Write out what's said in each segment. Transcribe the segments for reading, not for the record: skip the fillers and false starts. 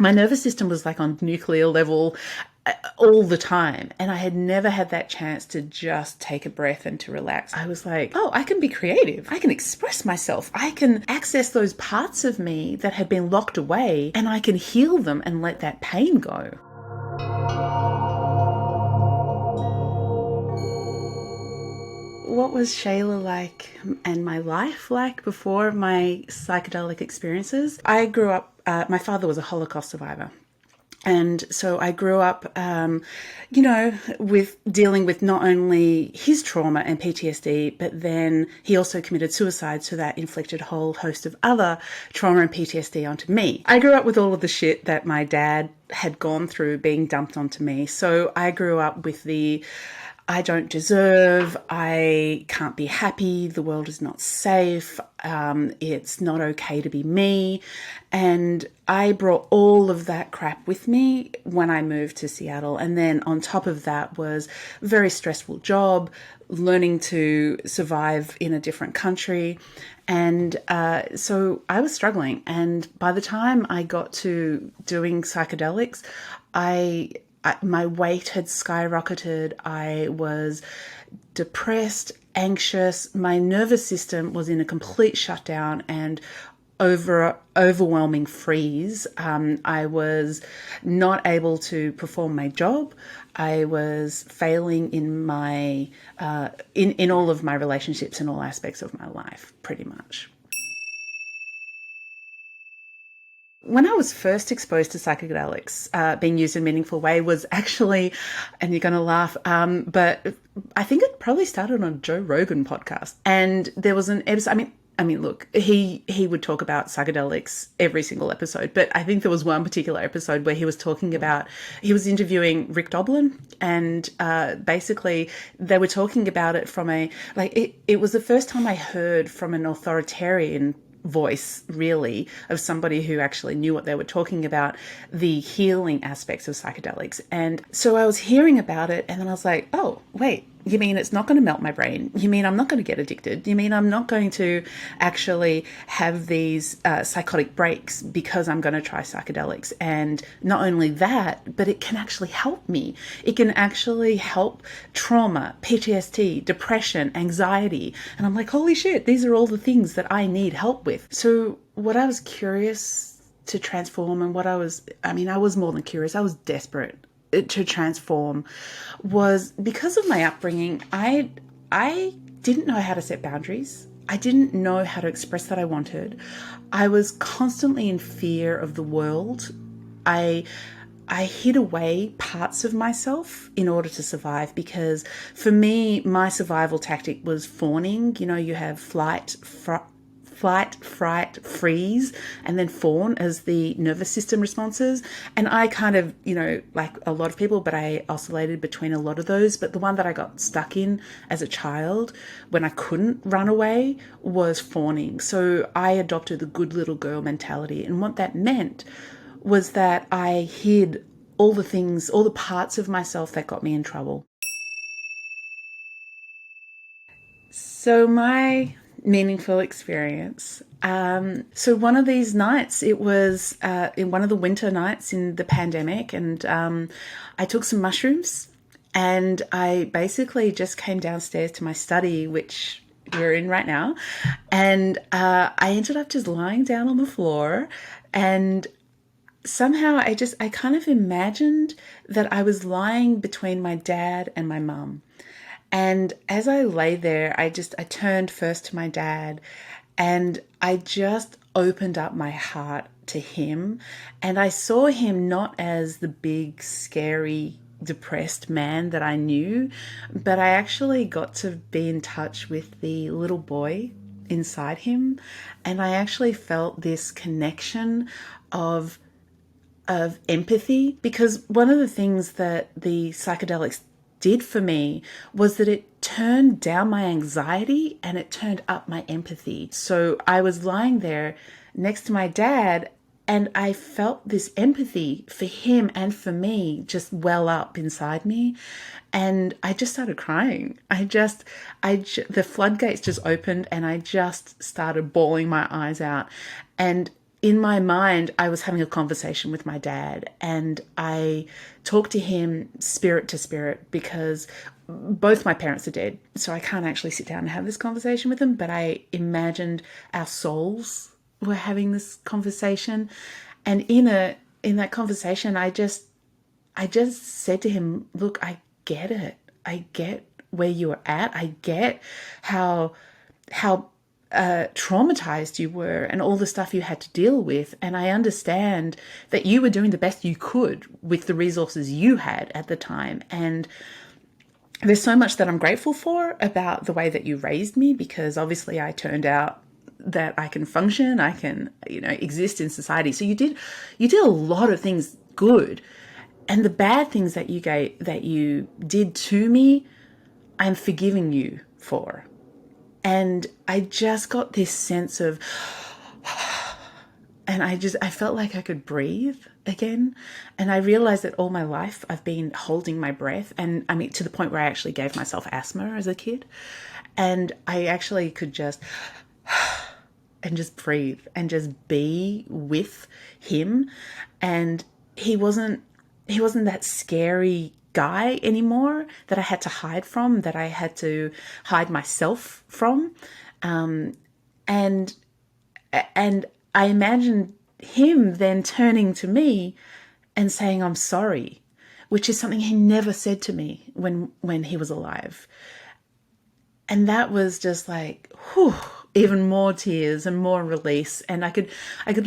My nervous system was like on nuclear level all the time. And I had never had that chance to just take a breath and to relax. I was like, oh, I can be creative. I can express myself. I can access those parts of me that had been locked away, and I can heal them and let that pain go. What was Shayla like and my life like before my psychedelic experiences? I grew up, my father was a Holocaust survivor. And so I grew up, with dealing with not only his trauma and PTSD, but then he also committed suicide. So that inflicted a whole host of other trauma and PTSD onto me. I grew up with all of the shit that my dad had gone through being dumped onto me. So I grew up with the I don't deserve, I can't be happy, the world is not safe, it's not okay to be me. And I brought all of that crap with me when I moved to Seattle. And then on top of that was a very stressful job, learning to survive in a different country. And so I was struggling. And by the time I got to doing psychedelics, my weight had skyrocketed. I was depressed, anxious. My nervous system was in a complete shutdown and overwhelming freeze. I was not able to perform my job. I was failing in my in all of my relationships and all aspects of my life, pretty much. When I was first exposed to psychedelics being used in a meaningful way was actually, and you're going to laugh, but I think it probably started on a Joe Rogan podcast. And there was an episode, look, he would talk about psychedelics every single episode, but I think there was one particular episode where he was talking about, he was interviewing Rick Doblin, and basically they were talking about it from it was the first time I heard from an authoritarian voice, really, of somebody who actually knew what they were talking about, the healing aspects of psychedelics. And so I was hearing about it, and then I was like, oh, wait, you mean it's not going to melt my brain? You mean I'm not going to get addicted? You mean I'm not going to actually have these psychotic breaks because I'm going to try psychedelics? And not only that, but it can actually help me. It can actually help trauma, PTSD, depression, anxiety. And I'm like, holy shit, these are all the things that I need help with. So what I was curious to transform, and I was more than curious, I was desperate to transform, was because of my upbringing. I didn't know how to set boundaries. I didn't know how to express that I wanted. I was constantly in fear of the world. I hid away parts of myself in order to survive, because for me, my survival tactic was fawning. You have flight, fright, freeze, and then fawn as the nervous system responses. And I kind of, like a lot of people, but I oscillated between a lot of those. But the one that I got stuck in as a child when I couldn't run away was fawning. So I adopted the good little girl mentality. And what that meant was that I hid all the things, all the parts of myself that got me in trouble. So my meaningful experience. So one of these nights, it was in one of the winter nights in the pandemic, and I took some mushrooms, and I basically just came downstairs to my study, which we're in right now, and I ended up just lying down on the floor, and somehow I kind of imagined that I was lying between my dad and my mum. And as I lay there, I turned first to my dad, and I just opened up my heart to him. And I saw him not as the big, scary, depressed man that I knew, but I actually got to be in touch with the little boy inside him. And I actually felt this connection of empathy, because one of the things that the psychedelics did for me was that it turned down my anxiety and it turned up my empathy. So I was lying there next to my dad, and I felt this empathy for him and for me just well up inside me. And I just started crying. The floodgates just opened, and I just started bawling my eyes out. And in my mind, I was having a conversation with my dad, and I talked to him spirit to spirit because both my parents are dead. So I can't actually sit down and have this conversation with them, but I imagined our souls were having this conversation. And in that conversation, I just said to him, look, I get it. I get where you're at. I get how traumatized you were and all the stuff you had to deal with. And I understand that you were doing the best you could with the resources you had at the time. And there's so much that I'm grateful for about the way that you raised me, because obviously I turned out that I can function, I can, exist in society. So you did a lot of things good. And the bad things that you did to me, I'm forgiving you for. And I just got this sense of, and I felt like I could breathe again. And I realized that all my life I've been holding my breath. And I mean, to the point where I actually gave myself asthma as a kid. And I actually could just, and just breathe and just be with him. And he wasn't that scary guy anymore that I had to hide from, that I had to hide myself from. And I imagined him then turning to me and saying, I'm sorry, which is something he never said to me when he was alive. And that was just like, whew, even more tears and more release. And I could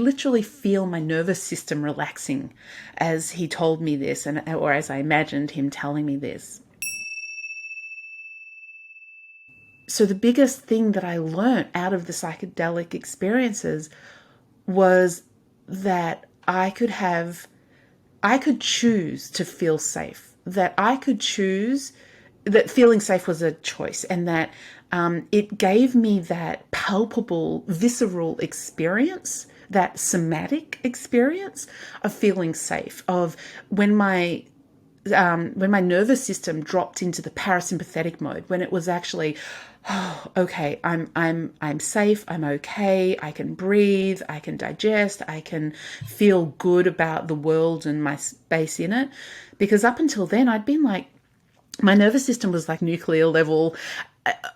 literally feel my nervous system relaxing as he told me this, or as I imagined him telling me this. So the biggest thing that I learned out of the psychedelic experiences was that I could choose to feel safe, that I could choose that feeling safe was a choice, and that it gave me that palpable, visceral experience, that somatic experience of feeling safe, of when my nervous system dropped into the parasympathetic mode, when it was actually, oh, okay, I'm safe, I'm okay, I can breathe, I can digest, I can feel good about the world and my space in it. Because up until then, I'd been like, my nervous system was like nuclear level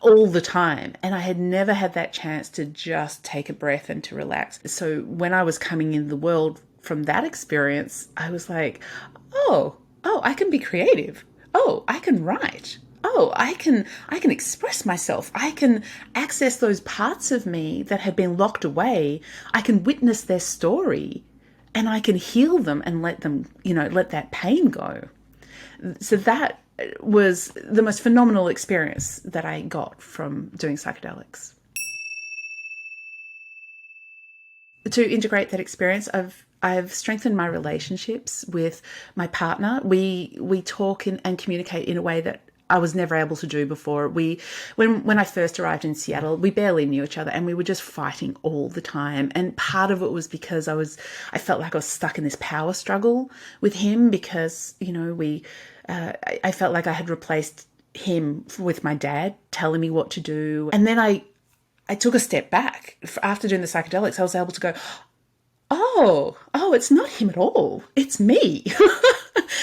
all the time, and I had never had that chance to just take a breath and to relax. So when I was coming in the world from that experience, I was like, oh, I can be creative. Oh, I can write. Oh, I can express myself. I can access those parts of me that had been locked away. I can witness their story, and I can heal them and let them, let that pain go. So that was the most phenomenal experience that I got from doing psychedelics. To integrate that experience, I've strengthened my relationships with my partner. We talk and communicate in a way that I was never able to do before. When I first arrived in Seattle, we barely knew each other, and we were just fighting all the time. And part of it was because I felt like I was stuck in this power struggle with him, because I felt like I had replaced him with my dad telling me what to do. And then I took a step back after doing the psychedelics. I was able to go, oh, it's not him at all. It's me.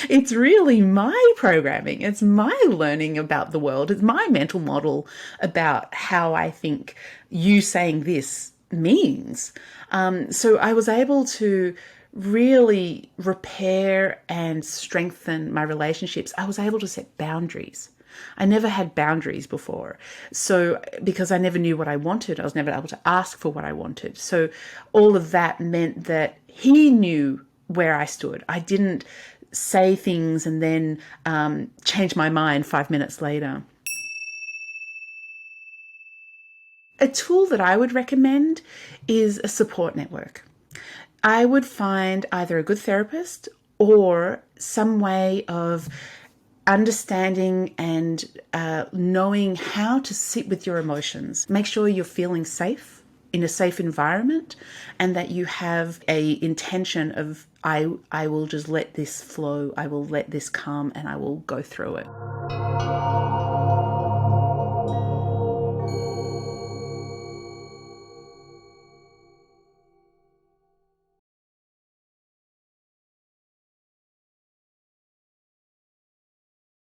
It's really my programming. It's my learning about the world. It's my mental model about how I think you saying this means. So I was able to really repair and strengthen my relationships. I was able to set boundaries. I never had boundaries before. So because I never knew what I wanted, I was never able to ask for what I wanted. So all of that meant that he knew where I stood. I didn't say things and then change my mind 5 minutes later. A tool that I would recommend is a support network. I would find either a good therapist or some way of understanding and knowing how to sit with your emotions. Make sure you're feeling safe in a safe environment, and that you have a intention of, I will just let this flow, I will let this come, and I will go through it.